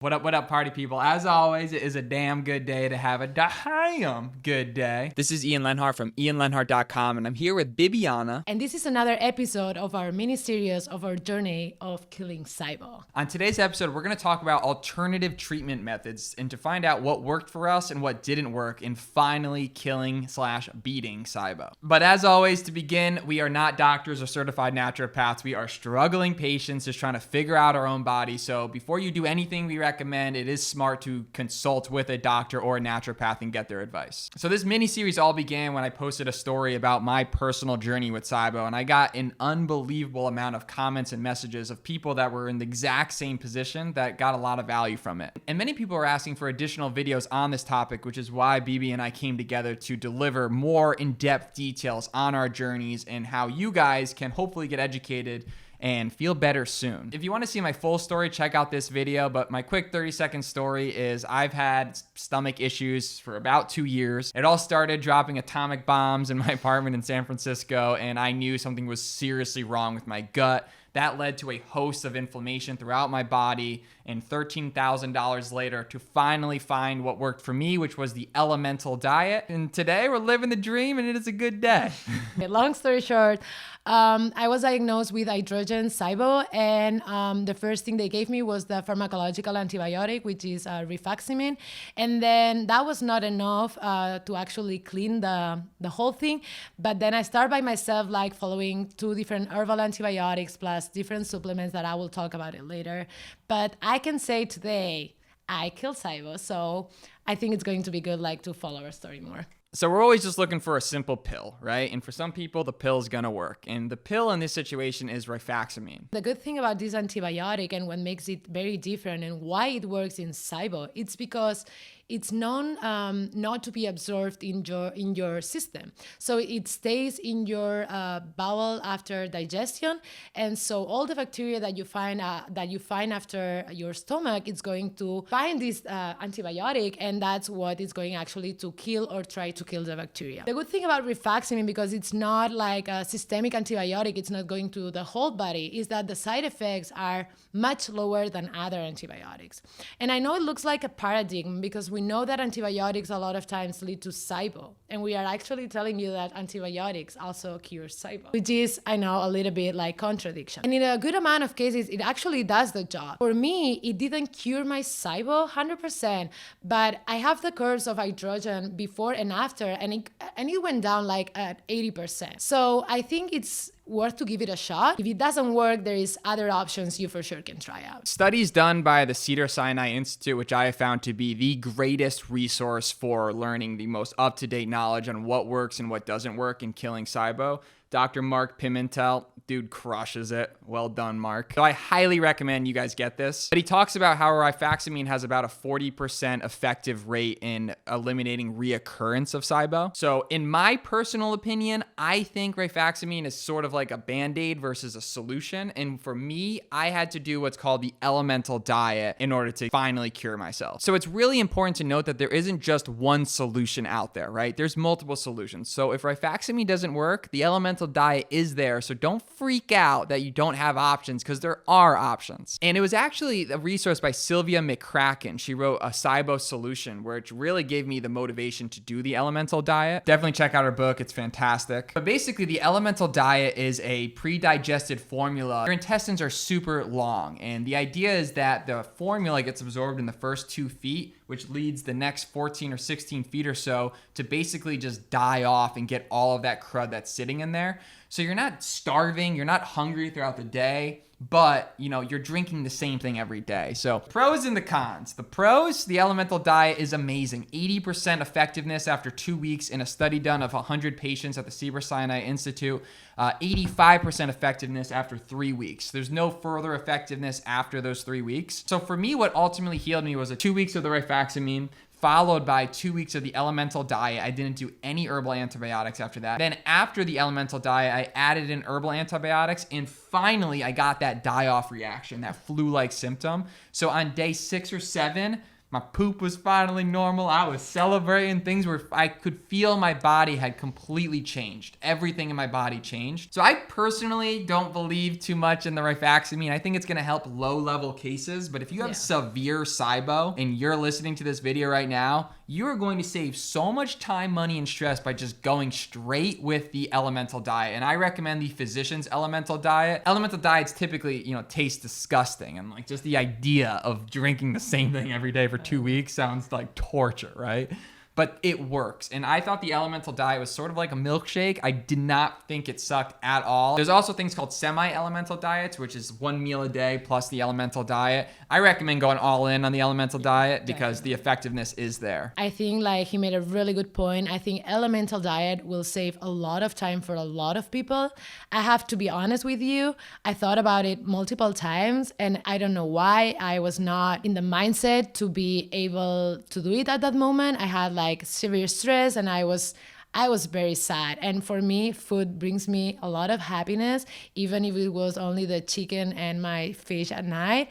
What up, party people? As always, it is a damn good day to have a damn good day. This is Ian Lenhart from ianlenhart.com, and I'm here with Bibiana. And this is another episode of our mini-series of our journey of killing Sibo. On today's episode, we're going to talk about alternative treatment methods and to find out what worked for us and what didn't work in finally killing/beating Sibo. But as always, to begin, we are not doctors or certified naturopaths. We are struggling patients just trying to figure out our own body. So before you do anything, we recommend it is smart to consult with a doctor or a naturopath and get their advice. So this mini series all began when I posted a story about my personal journey with Sibo, and I got an unbelievable amount of comments and messages of people that were in the exact same position that got a lot of value from it. And many people are asking for additional videos on this topic, which is why Bibi and I came together to deliver more in-depth details on our journeys and how you guys can hopefully get educated and feel better soon. If you want to see my full story, check out this video, but my quick 30-second story is I've had stomach issues for about 2 years. It all started dropping atomic bombs in my apartment in San Francisco, and I knew something was seriously wrong with my gut. That led to a host of inflammation throughout my body, and $13,000 later to finally find what worked for me, which was the elemental diet. And today we're living the dream, and it is a good day. Long story short, I was diagnosed with hydrogen Sibo, and the first thing they gave me was the pharmacological antibiotic, which is rifaximin. And then that was not enough to actually clean the whole thing. But then I started by myself, like following 2 different herbal antibiotics plus different supplements that I will talk about it later. But I can say today I killed Sibo, so I think it's going to be good, like, to follow our story more. So we're always just looking for a simple pill, right? And for some people, the pill is gonna work. And the pill in this situation is rifaximin. The good thing about this antibiotic and what makes it very different and why it works in Sibo, it's because it's known not to be absorbed in your system. So it stays in your bowel after digestion, and so all the bacteria that you find after your stomach, it's going to find this antibiotic, and that's what is going actually to kill or try to kill the bacteria. The good thing about rifaximin, because it's not like a systemic antibiotic, it's not going to the whole body, is that the side effects are much lower than other antibiotics. And I know it looks like a paradigm because we know that antibiotics a lot of times lead to Sibo, and we are actually telling you that antibiotics also cure Sibo, which is, I know, a little bit like contradiction. And in a good amount of cases, it actually does the job. For me, it didn't cure my Sibo 100%, but I have the curves of hydrogen before and after, and it went down like at 80%. So I think it's worth to give it a shot. If it doesn't work, there is other options you for sure can try out. Studies done by the CedarSinai Institute, which I have found to be the greatest resource for learning the most up-to-date knowledge on what works and what doesn't work in killing Sibo. Dr. Mark Pimentel, dude crushes it. Well done, Mark. So I highly recommend you guys get this. But he talks about how rifaximin has about a 40% effective rate in eliminating reoccurrence of Sibo. So in my personal opinion, I think rifaximin is sort of like a Band-Aid versus a solution. And for me, I had to do what's called the elemental diet in order to finally cure myself. So it's really important to note that there isn't just one solution out there, right? There's multiple solutions. So if rifaximin doesn't work, the elemental diet is there. So don't freak out that you don't have options, because there are options. And it was actually a resource by Sylvia McCracken. She wrote a Sibo solution, which really gave me the motivation to do the elemental diet. Definitely check out her book. It's fantastic. But basically, the elemental diet is a pre-digested formula. Your intestines are super long, and the idea is that the formula gets absorbed in the first 2 feet, which leads the next 14 or 16 feet or so to basically just die off and get all of that crud that's sitting in there. So you're not starving, you're not hungry throughout the day, but you're drinking the same thing every day. So pros and the cons. The pros, the elemental diet is amazing. 80% effectiveness after 2 weeks in a study done of 100 patients at the CedarSinai Institute. 85% effectiveness after 3 weeks. There's no further effectiveness after those 3 weeks. So for me, what ultimately healed me was 2 weeks of the rifaximin, followed by 2 weeks of the elemental diet. I didn't do any herbal antibiotics after that. Then after the elemental diet, I added in herbal antibiotics, and finally I got that die-off reaction, that flu-like symptom. So on day 6 or 7, My poop was finally normal. I was celebrating. Things were, I could feel my body had completely changed. Everything in my body changed. So I personally don't believe too much in the rifaximin. I think it's going to help low-level cases, but if you have severe SIBO and you're listening to this video right now, you are going to save so much time, money, and stress by just going straight with the elemental diet. And I recommend the physician's elemental diet. Elemental diets typically, taste disgusting. And like just the idea of drinking the same thing every day for 2 weeks sounds like torture, right? But it works. And I thought the elemental diet was sort of like a milkshake. I did not think it sucked at all. There's also things called semi-elemental diets, which is 1 meal a day plus the elemental diet. I recommend going all in on the elemental diet because the effectiveness is there. I think like he made a really good point. I think elemental diet will save a lot of time for a lot of people. I have to be honest with you. I thought about it multiple times and I don't know why I was not in the mindset to be able to do it at that moment. I had like severe stress and I was very sad. And for me, food brings me a lot of happiness, even if it was only the chicken and my fish at night.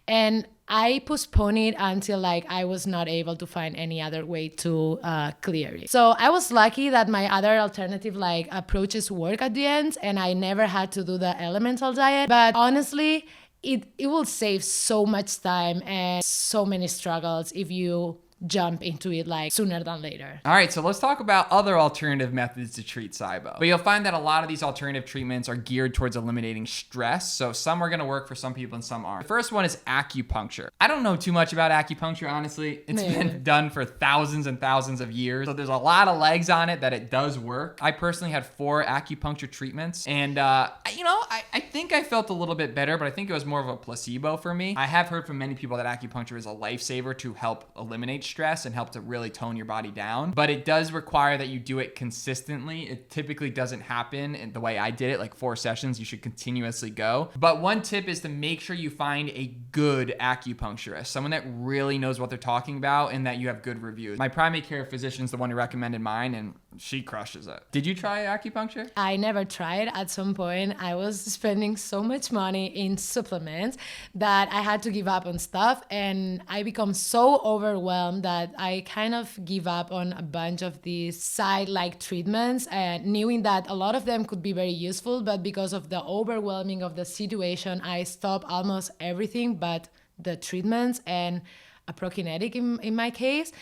And I postponed it until like I was not able to find any other way to clear it. So I was lucky that my other alternative like approaches work at the end and I never had to do the elemental diet. But honestly, it will save so much time and so many struggles if you jump into it like sooner than later. All right, so let's talk about other alternative methods to treat SIBO. But you'll find that a lot of these alternative treatments are geared towards eliminating stress. So some are gonna work for some people and some aren't. The first one is acupuncture. I don't know too much about acupuncture, honestly. It's been done for thousands and thousands of years. So there's a lot of legs on it that it does work. I personally had 4 acupuncture treatments. And, I think I felt a little bit better, but I think it was more of a placebo for me. I have heard from many people that acupuncture is a lifesaver to help eliminate stress and help to really tone your body down. But it does require that you do it consistently. It typically doesn't happen in the way I did it, like 4 sessions. You should continuously go. But one tip is to make sure you find a good acupuncturist, someone that really knows what they're talking about and that you have good reviews. My primary care physician is the one who recommended mine and she crushes it. Did you try acupuncture? I never tried. At some point, I was spending so much money in supplements that I had to give up on stuff and I become so overwhelmed that I kind of give up on a bunch of these side-like treatments and knowing that a lot of them could be very useful, but because of the overwhelming of the situation, I stopped almost everything but the treatments and a prokinetic in my case,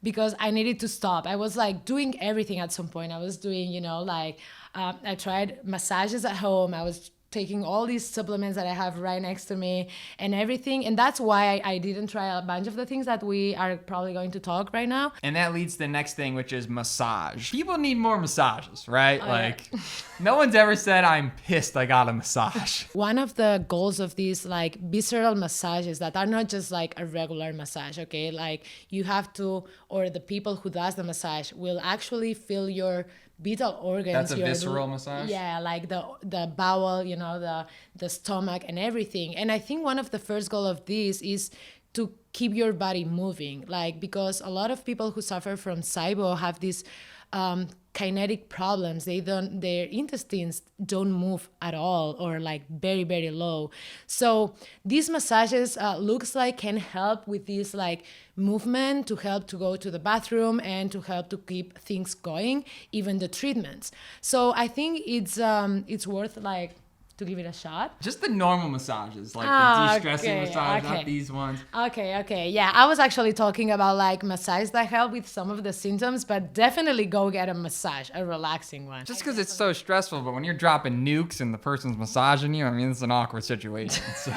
because I needed to stop. I was like doing everything at some point. I was doing, I tried massages at home. I was taking all these supplements that I have right next to me and everything. And that's why I didn't try a bunch of the things that we are probably going to talk right now. And that leads to the next thing, which is massage. People need more massages, right? No one's ever said, I'm pissed I got a massage. One of the goals of these like visceral massages that are not just like a regular massage, okay? Like you have to, or the people who does the massage will actually feel your vital organs. That's a visceral massage? Yeah, like the bowel, the stomach and everything. And I think one of the first goal of this is to keep your body moving, like because a lot of people who suffer from SIBO have these kinetic problems. Their intestines don't move at all or like very, very low. So these massages looks like can help with this like movement to help to go to the bathroom and to help to keep things going, even the treatments. So I think it's worth like to give it a shot. Just the normal massages, like the de-stressing massage, not these ones. Okay. Yeah, I was actually talking about like massage that help with some of the symptoms, but definitely go get a massage, a relaxing one. Just because it's so stressful, but when you're dropping nukes and the person's massaging you, I mean, it's an awkward situation. So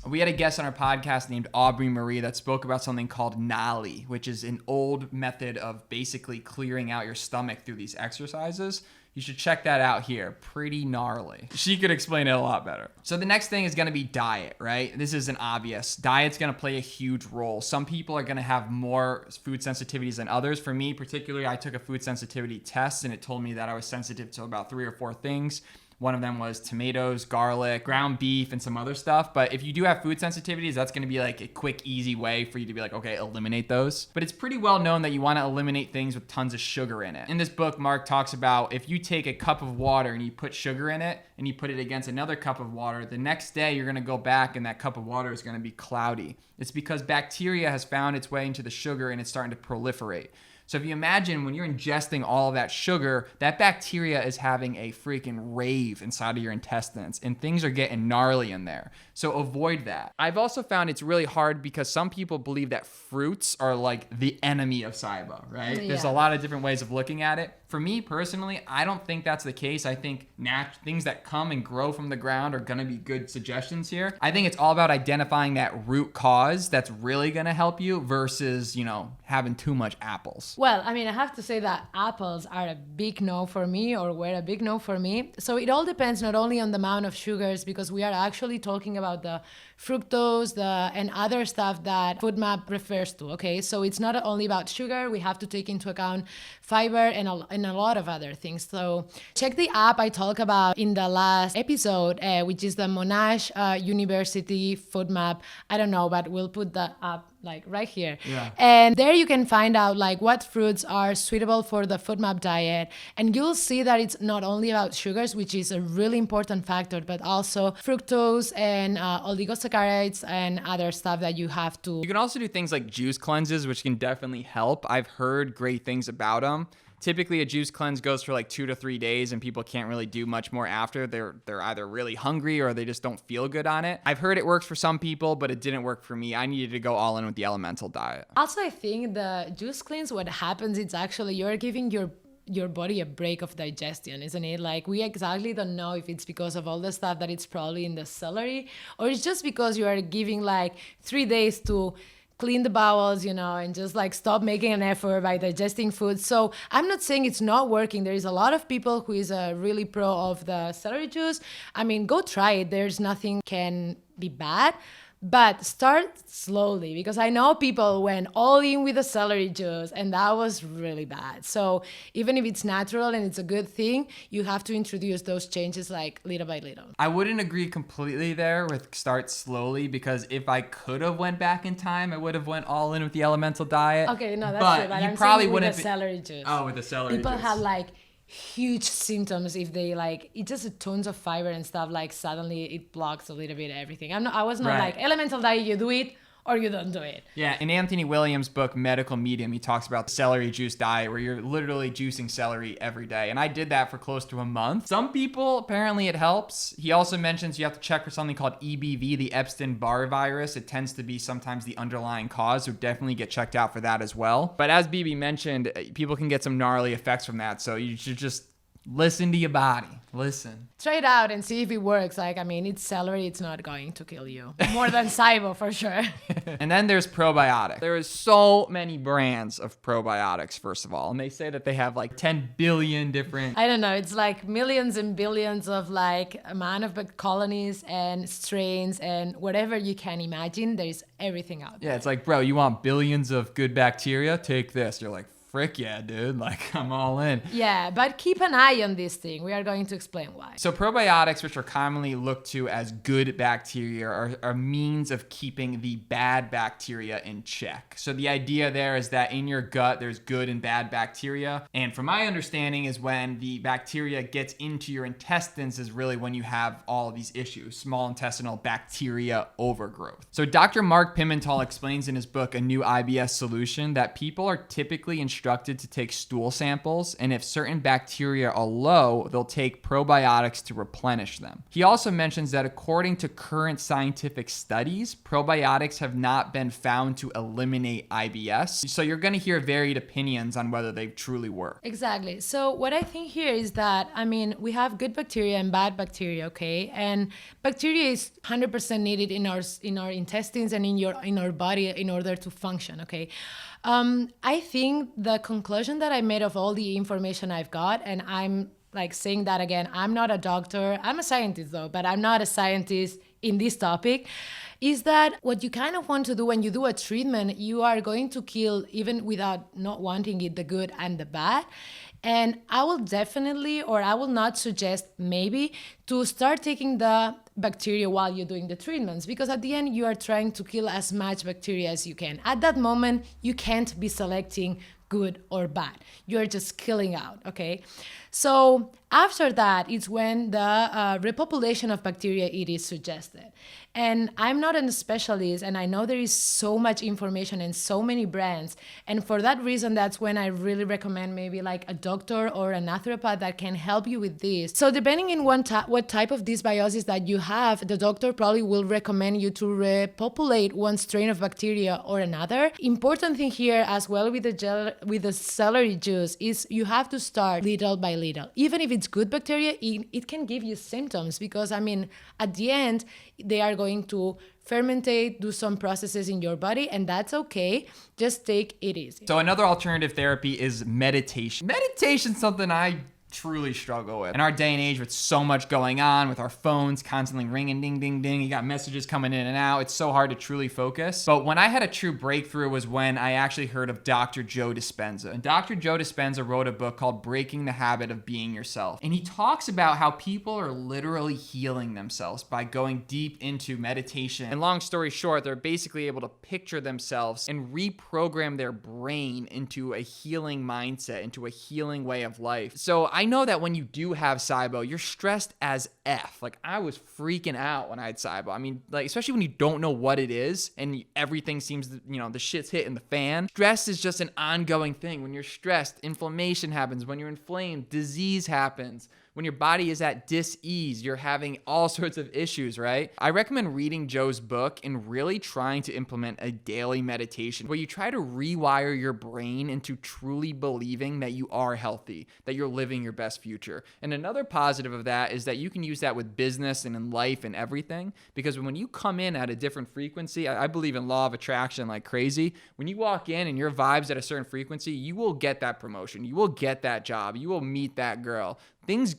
we had a guest on our podcast named Aubrey Marie that spoke about something called Nali, which is an old method of basically clearing out your stomach through these exercises. You should check that out here. Pretty gnarly. She could explain it a lot better. So the next thing is going to be diet, right? This isn't obvious. Diet's going to play a huge role. Some people are going to have more food sensitivities than others. For me, particularly, I took a food sensitivity test and it told me that I was sensitive to about 3 or 4 things. One of them was tomatoes, garlic, ground beef, and some other stuff. But if you do have food sensitivities, that's going to be like a quick, easy way for you to be like, okay, eliminate those. But it's pretty well known that you want to eliminate things with tons of sugar in it. In this book, Mark talks about if you take a cup of water and you put sugar in it and you put it against another cup of water, the next day you're going to go back and that cup of water is going to be cloudy. It's because bacteria has found its way into the sugar and it's starting to proliferate. So if you imagine when you're ingesting all of that sugar, that bacteria is having a freaking rave inside of your intestines and things are getting gnarly in there. So avoid that. I've also found it's really hard because some people believe that fruits are like the enemy of SIBO, right? Yeah. There's a lot of different ways of looking at it. For me personally, I don't think that's the case. I think things that come and grow from the ground are gonna be good suggestions here. I think it's all about identifying that root cause that's really gonna help you versus, having too much apples. Well, I mean, I have to say that apples are a big no for me, or were a big no for me. So it all depends not only on the amount of sugars, because we are actually talking about the fructose, and other stuff that FoodMap refers to, okay? So it's not only about sugar, we have to take into account fiber and a lot of other things. So check the app I talked about in the last episode, which is the Monash University FoodMap. I don't know, but we'll put the app like right here. Yeah. And there you can find out like what fruits are suitable for the FoodMap diet. And you'll see that it's not only about sugars, which is a really important factor, but also fructose and oligosaccharides and other stuff that you have to. You can also do things like juice cleanses, which can definitely help. I've heard great things about them. Typically, a juice cleanse goes for like 2 to 3 days and people can't really do much more after. They're either really hungry or they just don't feel good on it. I've heard it works for some people, but it didn't work for me. I needed to go all in with the elemental diet. Also, I think the juice cleanse, what happens is actually you're giving your body a break of digestion, isn't it? Like, we exactly don't know if it's because of all the stuff that it's probably in the celery, or it's just because you are giving like 3 days to clean the bowels, and just like stop making an effort by digesting food. So I'm not saying it's not working. There is a lot of people who is really pro of the celery juice. I mean, go try it. There's nothing can be bad. But start slowly, because I know people went all in with the celery juice and that was really bad. So even if it's natural and it's a good thing, you have to introduce those changes like little by little. I wouldn't agree completely there with start slowly, because if I could have went back in time, I would have went all in with the elemental diet. Okay, no, that's but true. But you I'm probably saying with wouldn't the celery juice. Oh, with the celery People juice. have like huge symptoms if they like it, just tons of fiber and stuff, like suddenly it blocks a little bit everything. I was not Right. like elemental diet, you do it or you don't do it. Yeah, in Anthony Williams' book, Medical Medium, he talks about the celery juice diet where you're literally juicing celery every day. And I did that for close to a month. Some people, apparently it helps. He also mentions you have to check for something called EBV, the Epstein-Barr virus. It tends to be sometimes the underlying cause, so definitely get checked out for that as well. But as BB mentioned, people can get some gnarly effects from that, so you should just listen to your body. Listen. Try it out and see if it works. Like, I mean, it's celery, it's not going to kill you. More than Sibo for sure. And then there's probiotics. There is so many brands of probiotics, first of all. And they say that they have like 10 billion different... I don't know. It's like millions and billions of like amount of colonies and strains and whatever you can imagine. There's everything out there. Yeah, it's like, bro, you want billions of good bacteria? Take this. You're like, frick yeah, dude. Like, I'm all in. Yeah, but keep an eye on this thing. We are going to explain why. So probiotics, which are commonly looked to as good bacteria, are a means of keeping the bad bacteria in check. So the idea there is that in your gut, there's good and bad bacteria. And from my understanding is when the bacteria gets into your intestines is really when you have all of these issues, small intestinal bacteria overgrowth. So Dr. Mark Pimentel explains in his book, A New IBS Solution, that people are typically instructed to take stool samples, and if certain bacteria are low, they'll take probiotics to replenish them. He also mentions that according to current scientific studies, probiotics have not been found to eliminate IBS. So you're going to hear varied opinions on whether they truly work. Exactly. So what I think here is that, I mean, we have good bacteria and bad bacteria, okay? And bacteria is 100% needed in our intestines and in our body in order to function, okay? I think the conclusion that I made of all the information I've got, and I'm like saying that again, I'm not a doctor. I'm a scientist though, but I'm not a scientist in this topic, is that what you kind of want to do when you do a treatment, you are going to kill, even without not wanting it, the good and the bad. And I will definitely, or I will not suggest maybe, to start taking the bacteria while you're doing the treatments, because at the end you are trying to kill as much bacteria as you can. At that moment, you can't be selecting good or bad. You're just killing out, okay? So after that, it's when the repopulation of bacteria, it is suggested. And I'm not a specialist, and I know there is so much information and so many brands. And for that reason, that's when I really recommend maybe like a doctor or a naturopath that can help you with this. So depending on what type of dysbiosis that you have, the doctor probably will recommend you to repopulate one strain of bacteria or another. Important thing here as well with the celery juice is you have to start little by little. Even if it's good bacteria, it can give you symptoms, because I mean, at the end, they are going to fermentate, do some processes in your body, and that's okay. Just take it easy. So another alternative therapy is meditation. Meditation's something I truly struggle with. In our day and age with so much going on, with our phones constantly ringing, ding, ding, ding, you got messages coming in and out, it's so hard to truly focus. But when I had a true breakthrough was when I actually heard of Dr. Joe Dispenza. And Dr. Joe Dispenza wrote a book called Breaking the Habit of Being Yourself. And he talks about how people are literally healing themselves by going deep into meditation. And long story short, they're basically able to picture themselves and reprogram their brain into a healing mindset, into a healing way of life. So I know that when you do have Sibo, you're stressed as F. Like, I was freaking out when I had Sibo. I mean, like, especially when you don't know what it is and everything seems to, the shit's hitting the fan. Stress is just an ongoing thing. When you're stressed, inflammation happens. When you're inflamed, disease happens. When your body is at dis-ease, you're having all sorts of issues, right? I recommend reading Joe's book and really trying to implement a daily meditation where you try to rewire your brain into truly believing that you are healthy, that you're living your best future. And another positive of that is that you can use that with business and in life and everything, because when you come in at a different frequency, I believe in law of attraction like crazy. When you walk in and your vibe's at a certain frequency, you will get that promotion. You will get that job. You will meet that girl.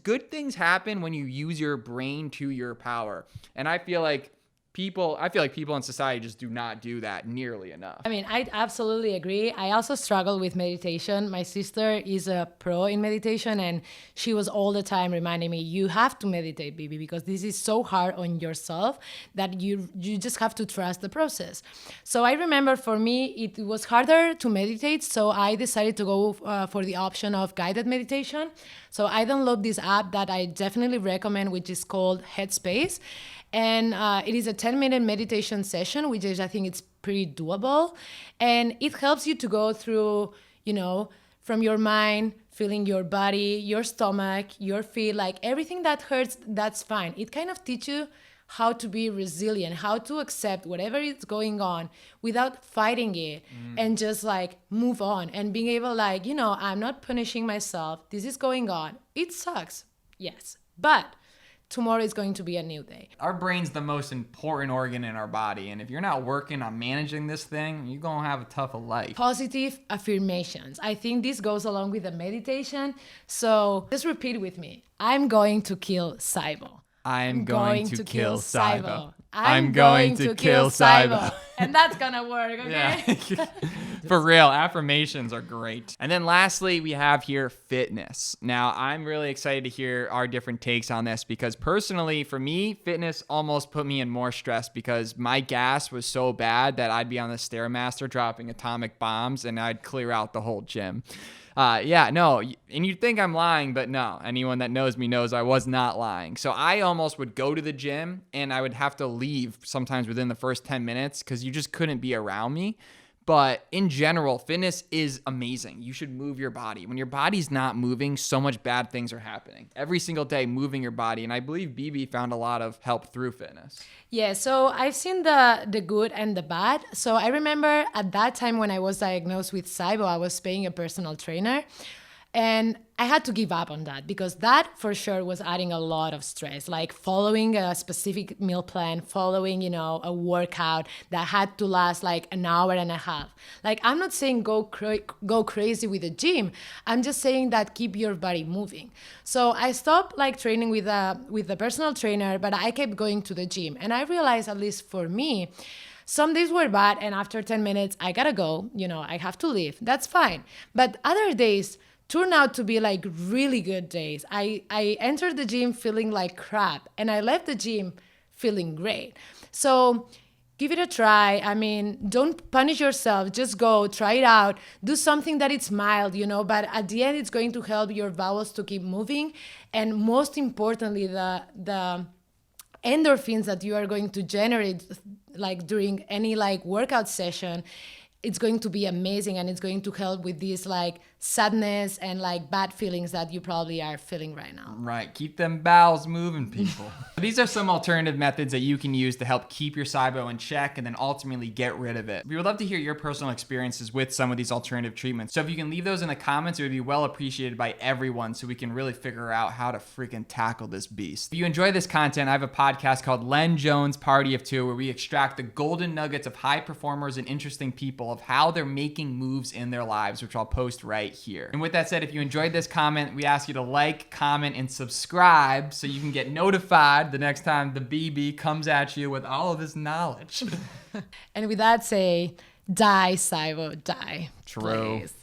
Good things happen when you use your brain to your power. And I feel like people in society just do not do that nearly enough. I mean, I absolutely agree. I also struggle with meditation. My sister is a pro in meditation, and she was all the time reminding me, you have to meditate, baby, because this is so hard on yourself that you just have to trust the process. So I remember for me, it was harder to meditate. So I decided to go for the option of guided meditation. So I downloaded this app that I definitely recommend, which is called Headspace. And it is a 10-minute meditation session, which is, I think it's pretty doable. And it helps you to go through, from your mind, feeling your body, your stomach, your feet, like everything that hurts, that's fine. It kind of teaches you how to be resilient, how to accept whatever is going on without fighting it and just like move on and being able I'm not punishing myself. This is going on. It sucks. Yes. But tomorrow is going to be a new day. Our brain's the most important organ in our body. And if you're not working on managing this thing, you're going to have a tough life. Positive affirmations. I think this goes along with the meditation. So just repeat with me. I'm going to kill Sibo. I'm going to kill Sibo. I'm going to kill Sibo. And that's gonna work, okay? Yeah. For real, affirmations are great. And then lastly, we have here fitness. Now, I'm really excited to hear our different takes on this because personally, for me, fitness almost put me in more stress because my gas was so bad that I'd be on the Stairmaster dropping atomic bombs and I'd clear out the whole gym. And you'd think I'm lying, but no. Anyone that knows me knows I was not lying. So I almost would go to the gym and I would have to leave sometimes within the first 10 minutes because you just couldn't be around me. But in general, fitness is amazing. You should move your body. When your body's not moving, so much bad things are happening. Every single day, moving your body. And I believe Bibi found a lot of help through fitness. Yeah, so I've seen the good and the bad. So I remember at that time when I was diagnosed with Sibo, I was paying a personal trainer. And I had to give up on that because that for sure was adding a lot of stress, like following a specific meal plan, following, a workout that had to last like an hour and a half. Like, I'm not saying go crazy with the gym. I'm just saying that keep your body moving. So I stopped like training with a personal trainer, but I kept going to the gym. And I realized, at least for me, some days were bad, and after 10 minutes, I gotta go, I have to leave. That's fine. But other days turned out to be like really good days. I entered the gym feeling like crap, and I left the gym feeling great. So give it a try. I mean, don't punish yourself. Just go, try it out. Do something that it's mild, but at the end, it's going to help your bowels to keep moving. And most importantly, the endorphins that you are going to generate like during any like workout session, it's going to be amazing, and it's going to help with these like sadness and like bad feelings that you probably are feeling right now. Right. Keep them bowels moving, people. These are some alternative methods that you can use to help keep your SIBO in check and then ultimately get rid of it. We would love to hear your personal experiences with some of these alternative treatments. So if you can leave those in the comments, it would be well appreciated by everyone so we can really figure out how to freaking tackle this beast. If you enjoy this content, I have a podcast called Len Jones Party of Two, where we extract the golden nuggets of high performers and interesting people of how they're making moves in their lives, which I'll post right here. And with that said, if you enjoyed this comment, we ask you to like, comment, and subscribe so you can get notified the next time the BB comes at you with all of this knowledge. And with that, say, die, SIBO, die. True. Please.